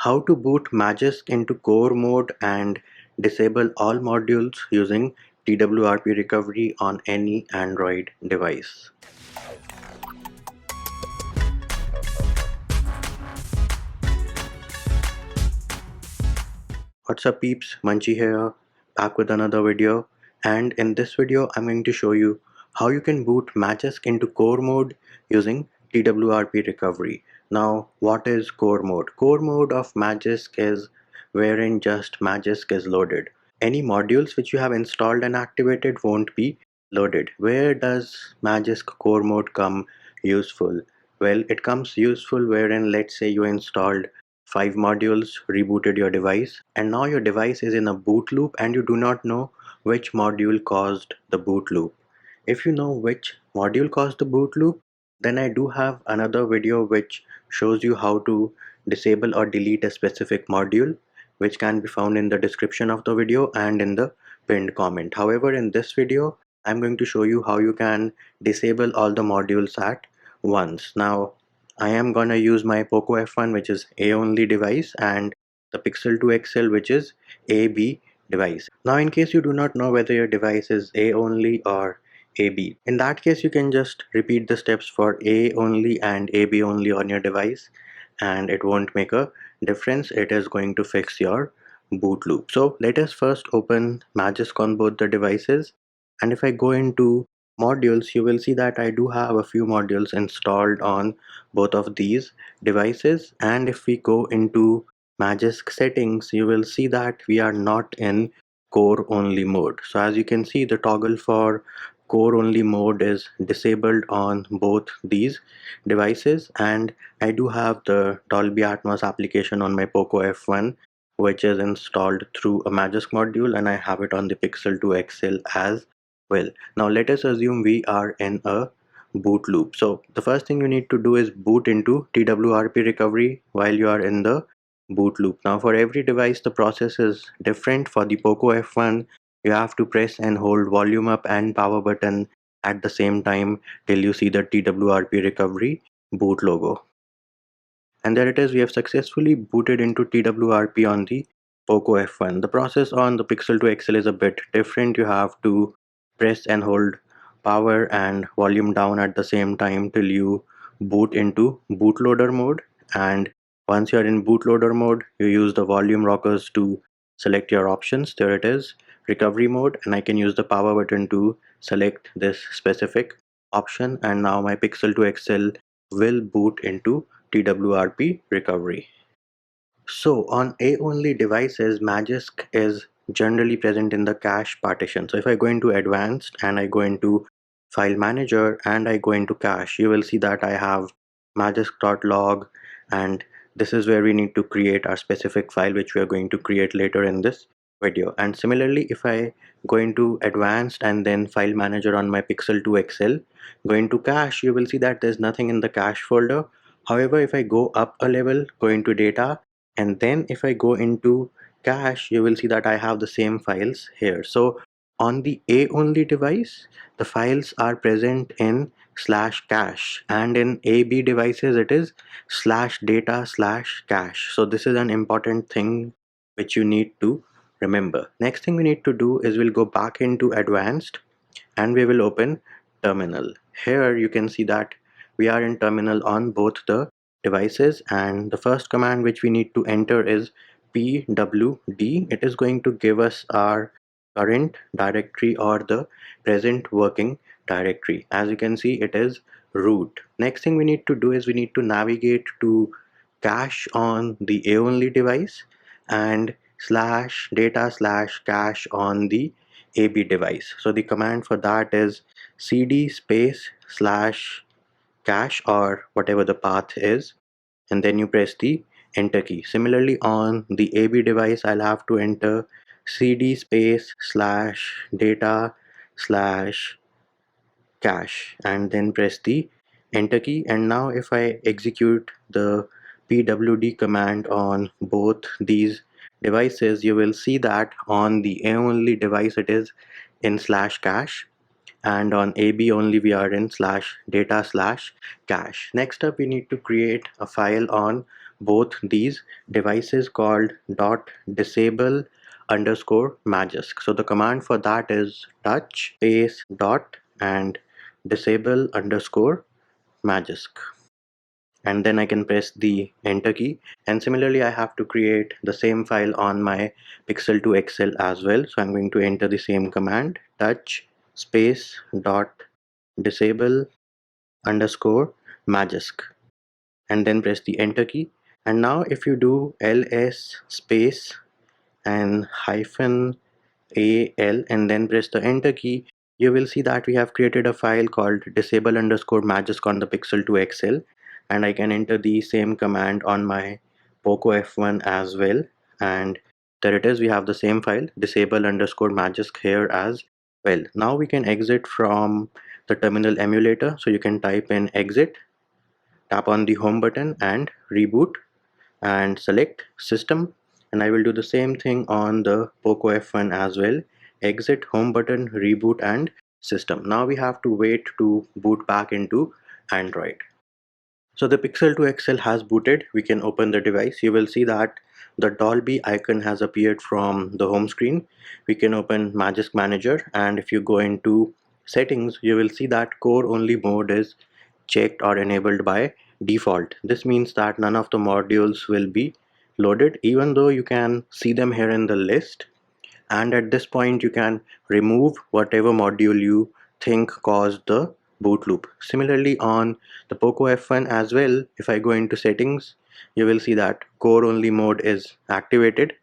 How to boot Magisk into core mode and disable all modules using TWRP recovery on any Android device. What's up peeps, Munchie here, back with another video, and in this video I'm going to show you how you can boot Magisk into core mode using TWRP recovery. Now what is core mode? Core mode of Magisk is wherein just Magisk is loaded. Any modules which you have installed and activated won't be loaded. Where does Magisk core mode come useful? Well, it comes useful wherein, let's say you installed 5 modules, rebooted your device, and now your device is in a boot loop and you do not know which module caused the boot loop. If you know which module caused the boot loop, then I do have another video which shows you how to disable or delete a specific module, which can be found in the description of the video and in the pinned comment. However, in this video I'm going to show you how you can disable all the modules at once. Now I am gonna use my Poco F1, which is A only device, and the Pixel 2 XL, which is AB device. Now in case you do not know whether your device is A only or AB, in that case you can just repeat the steps for A only and AB only on your device and it won't make a difference. It is going to fix your boot loop. So let us first open Magisk on both the devices, and if I go into modules, you will see that I do have a few modules installed on both of these devices. And if we go into Magisk settings, you will see that we are not in core only mode. So as you can see, the toggle for core only mode is disabled on both these devices, and I do have the Dolby Atmos application on my Poco F1, which is installed through a Magisk module, and I have it on the Pixel 2 XL as well. Now let us assume we are in a boot loop. So the first thing you need to do is boot into TWRP recovery while you are in the boot loop. Now for every device the process is different. For the Poco F1 you have to press and hold volume up and power button at the same time till you see the TWRP recovery boot logo. And there it is, we have successfully booted into TWRP on the Poco F1. The process on the Pixel 2 XL is a bit different. You have to press and hold power and volume down at the same time till you boot into bootloader mode, and once you're in bootloader mode you use the volume rockers to select your options. There it is, recovery mode, and I can use the power button to select this specific option, and now my Pixel 2 XL will boot into TWRP recovery. So on A-only devices, Magisk is generally present in the cache partition. So if I go into advanced and I go into file manager and I go into cache, you will see that I have magisk.log, and this is where we need to create our specific file which we are going to create later in this video. And similarly, if I go into advanced and then file manager on my Pixel 2 XL, go into cache, you will see that there's nothing in the cache folder. However, if I go up a level, go into data, and then if I go into cache, you will see that I have the same files here. So on the A only device, the files are present in /cache, and in AB devices it is /data/cache. So this is an important thing which you need to remember. Next thing we need to do is we'll go back into advanced and we will open terminal. Here you can see that we are in terminal on both the devices, and the first command which we need to enter is pwd. It is going to give us our current directory or the present working directory. As you can see, it is root. Next thing we need to do is we need to navigate to cache on the A only device and /data/cache on the AB device. So the command for that is cd space /cache or whatever the path is, and then you press the enter key. Similarly on the AB device, I'll have to enter cd space /data/cache and then press the enter key. And now if I execute the pwd command on both these devices, you will see that on the A only device it is in /cache, and on AB only we are in /data/cache. Next up we need to create a file on both these devices called .disable underscore Magisk. So the command for that is touch space dot and disable underscore Magisk, and then I can press the enter key. And similarly, I have to create the same file on my Pixel 2 XL as well. So I'm going to enter the same command, touch space dot disable underscore Magisk, and then press the enter key. And now if you do ls space and hyphen al and then press the enter key, you will see that we have created a file called disable underscore Magisk on the Pixel 2 XL, and I can enter the same command on my Poco F1 as well, and there it is. We have the same file disable underscore Magisk here as well. Now we can exit from the terminal emulator, so you can type in exit, tap on the home button and reboot and select system, and I will do the same thing on the Poco F1 as well. Exit, home button, reboot and system. Now we have to wait to boot back into Android. So the Pixel 2 XL has booted. We can open the device. You will see that the Dolby icon has appeared from the home screen. We can open Magisk Manager, and if you go into settings, you will see that core only mode is checked or enabled by default. This means that none of the modules will be loaded, even though you can see them here in the list. And at this point you can remove whatever module you think caused the boot loop. Similarly on the Poco F1 as well, if I go into settings, you will see that core only mode is activated,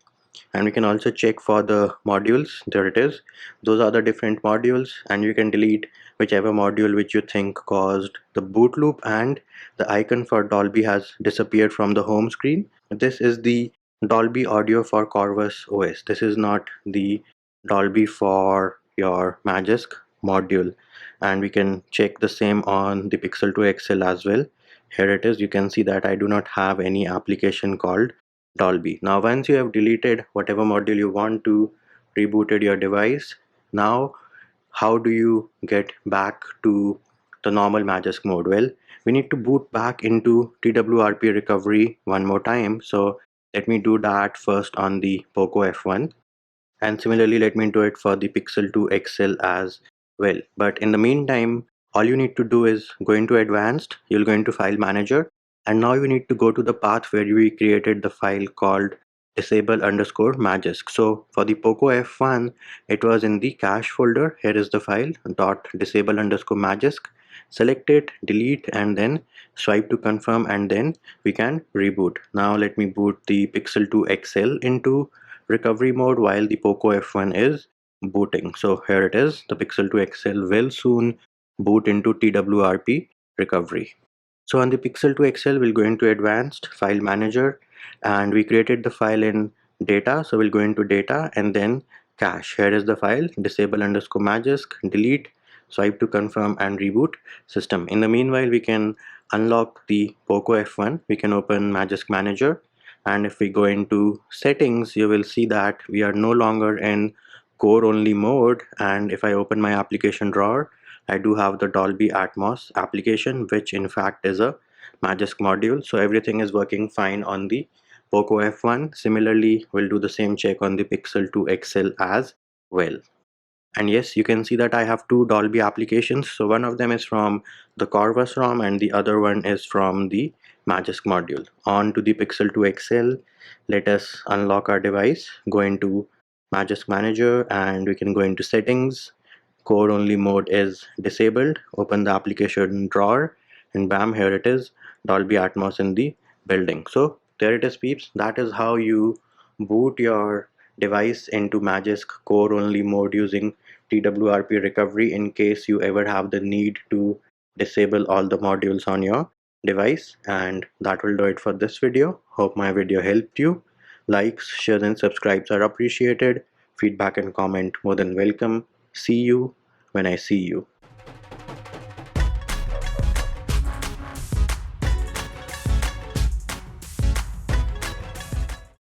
and we can also check for the modules. There it is. Those are the different modules, and you can delete whichever module which you think caused the boot loop, and the icon for Dolby has disappeared from the home screen. This is the Dolby audio for Corvus OS. This is not the Dolby for your Magisk module, and we can check the same on the Pixel 2 XL as well. Here it is. You can see that I do not have any application called Dolby. Now once you have deleted whatever module you want to, rebooted your device, now how do you get back to the normal Magisk mode? Well, we need to boot back into TWRP recovery one more time. So let me do that first on the Poco F1, and similarly let me do it for the Pixel 2 XL as well. But in the meantime, all you need to do is go into advanced, you'll go into file manager, and now you need to go to the path where we created the file called disable underscore Magisk. So for the Poco F1, it was in the cache folder. Here is the file dot disable underscore Magisk. Select it, delete, and then swipe to confirm, and then we can reboot. Now let me boot the Pixel 2 XL into recovery mode while the Poco F1 is booting. So here it is. The Pixel 2 XL will soon boot into TWRP recovery. So on the Pixel 2 XL, we'll go into advanced file manager, and we created the file in data. So we'll go into data and then cache. Here is the file disable underscore Magisk, delete, swipe to confirm and reboot system. In the meanwhile, we can unlock the Poco F1. We can open Magisk Manager, and if we go into settings, you will see that we are no longer in core only mode. And if I open my application drawer, I do have the Dolby Atmos application, which in fact is a Magisk module. So everything is working fine on the Poco F1. Similarly, we'll do the same check on the Pixel 2 XL as well. And yes, you can see that I have two Dolby applications. So one of them is from the Corvus ROM and the other one is from the Magisk module. On to the Pixel 2 XL, let us unlock our device, go into Magisk Manager, and we can go into settings. Core only mode is disabled. Open the application drawer, and bam, here it is, Dolby Atmos in the building. So there it is, peeps. That is how you boot your device into Magisk core only mode using TWRP recovery, in case you ever have the need to disable all the modules on your device. And that will do it for this video. Hope my video helped you. Likes, shares and subscribes are appreciated. Feedback and comment more than welcome. See you when I see you.